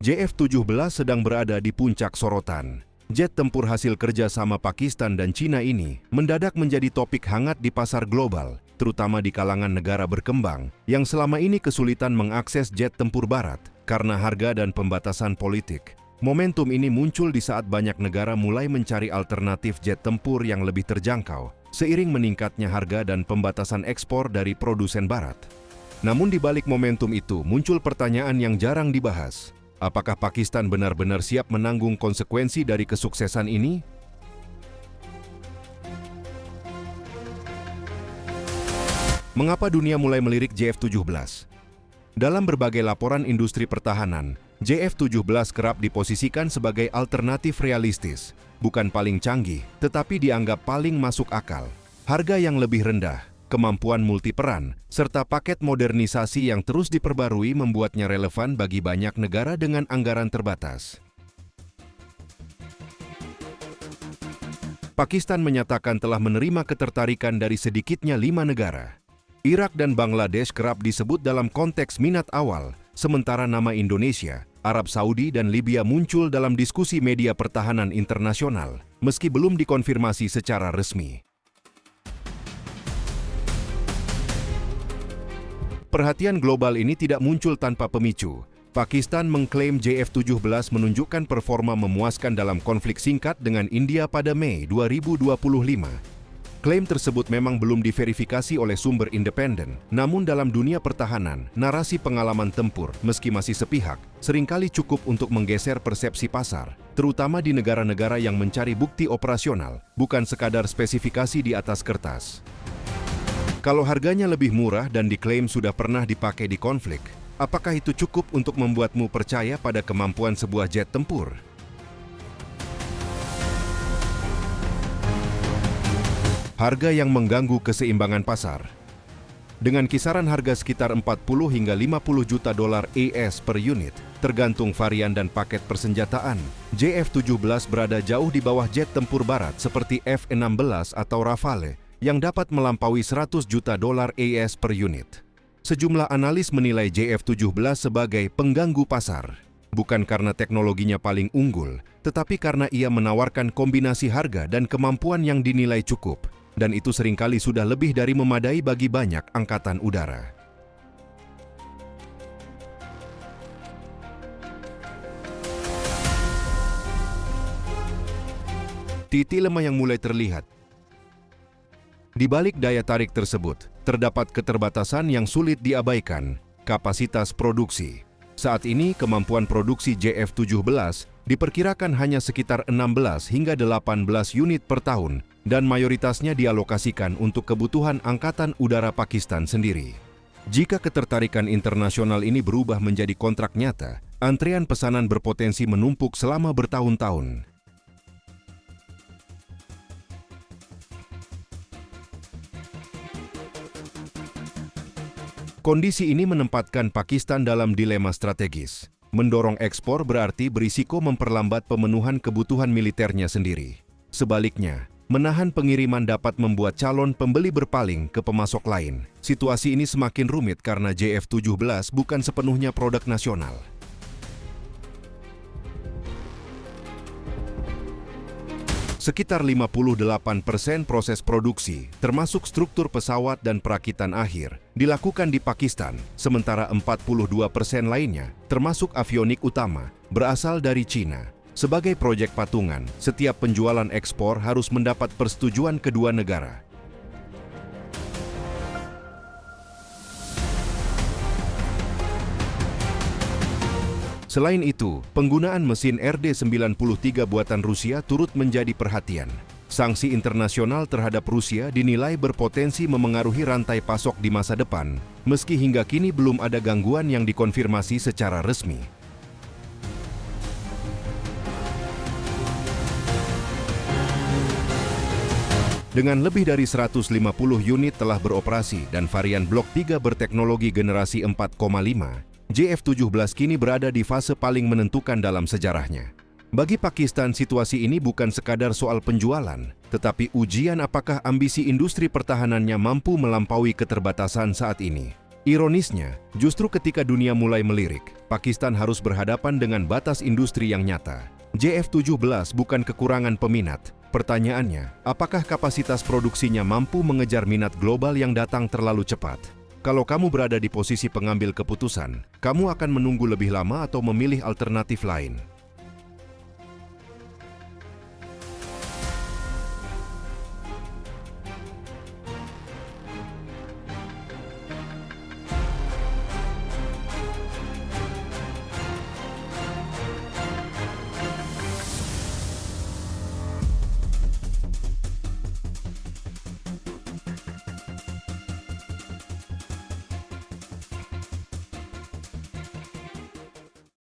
JF-17 sedang berada di puncak sorotan. Jet tempur hasil kerjasama Pakistan dan Cina ini mendadak menjadi topik hangat di pasar global, terutama di kalangan negara berkembang yang selama ini kesulitan mengakses jet tempur barat karena harga dan pembatasan politik. Momentum ini muncul di saat banyak negara mulai mencari alternatif jet tempur yang lebih terjangkau, seiring meningkatnya harga dan pembatasan ekspor dari produsen barat. Namun di balik momentum itu muncul pertanyaan yang jarang dibahas. Apakah Pakistan benar-benar siap menanggung konsekuensi dari kesuksesan ini? Mengapa dunia mulai melirik JF-17? Dalam berbagai laporan industri pertahanan, JF-17 kerap diposisikan sebagai alternatif realistis, bukan paling canggih, tetapi dianggap paling masuk akal. Harga yang lebih rendah, kemampuan multiperan, serta paket modernisasi yang terus diperbarui membuatnya relevan bagi banyak negara dengan anggaran terbatas. Pakistan menyatakan telah menerima ketertarikan dari sedikitnya 5 negara. Irak dan Bangladesh kerap disebut dalam konteks minat awal, sementara nama Indonesia, Arab Saudi dan Libya muncul dalam diskusi media pertahanan internasional, meski belum dikonfirmasi secara resmi. Perhatian global ini tidak muncul tanpa pemicu. Pakistan mengklaim JF-17 menunjukkan performa memuaskan dalam konflik singkat dengan India pada Mei 2025. Klaim tersebut memang belum diverifikasi oleh sumber independen, namun dalam dunia pertahanan, narasi pengalaman tempur, meski masih sepihak, seringkali cukup untuk menggeser persepsi pasar, terutama di negara-negara yang mencari bukti operasional, bukan sekadar spesifikasi di atas kertas. Kalau harganya lebih murah dan diklaim sudah pernah dipakai di konflik, apakah itu cukup untuk membuatmu percaya pada kemampuan sebuah jet tempur? Harga yang mengganggu keseimbangan pasar. Dengan kisaran harga sekitar 40 hingga 50 juta dolar AS per unit, tergantung varian dan paket persenjataan, JF-17 berada jauh di bawah jet tempur barat seperti F-16 atau Rafale, yang dapat melampaui 100 juta dolar AS per unit. Sejumlah analis menilai JF-17 sebagai pengganggu pasar, bukan karena teknologinya paling unggul, tetapi karena ia menawarkan kombinasi harga dan kemampuan yang dinilai cukup, dan itu seringkali sudah lebih dari memadai bagi banyak angkatan udara. Titik lemah yang mulai terlihat. Di balik daya tarik tersebut, terdapat keterbatasan yang sulit diabaikan, kapasitas produksi. Saat ini, kemampuan produksi JF-17 diperkirakan hanya sekitar 16 hingga 18 unit per tahun, dan mayoritasnya dialokasikan untuk kebutuhan Angkatan Udara Pakistan sendiri. Jika ketertarikan internasional ini berubah menjadi kontrak nyata, antrean pesanan berpotensi menumpuk selama bertahun-tahun. Kondisi ini menempatkan Pakistan dalam dilema strategis. Mendorong ekspor berarti berisiko memperlambat pemenuhan kebutuhan militernya sendiri. Sebaliknya, menahan pengiriman dapat membuat calon pembeli berpaling ke pemasok lain. Situasi ini semakin rumit karena JF-17 bukan sepenuhnya produk nasional. Sekitar 58% proses produksi, termasuk struktur pesawat dan perakitan akhir, dilakukan di Pakistan, sementara 42% lainnya, termasuk avionik utama, berasal dari Cina. Sebagai proyek patungan, setiap penjualan ekspor harus mendapat persetujuan kedua negara. Selain itu, penggunaan mesin RD-93 buatan Rusia turut menjadi perhatian. Sanksi internasional terhadap Rusia dinilai berpotensi memengaruhi rantai pasok di masa depan, meski hingga kini belum ada gangguan yang dikonfirmasi secara resmi. Dengan lebih dari 150 unit telah beroperasi dan varian Blok 3 berteknologi generasi 4,5, JF-17 kini berada di fase paling menentukan dalam sejarahnya. Bagi Pakistan, situasi ini bukan sekadar soal penjualan, tetapi ujian apakah ambisi industri pertahanannya mampu melampaui keterbatasan saat ini. Ironisnya, justru ketika dunia mulai melirik, Pakistan harus berhadapan dengan batas industri yang nyata. JF-17 bukan kekurangan peminat. Pertanyaannya, apakah kapasitas produksinya mampu mengejar minat global yang datang terlalu cepat? Kalau kamu berada di posisi pengambil keputusan, kamu akan menunggu lebih lama atau memilih alternatif lain?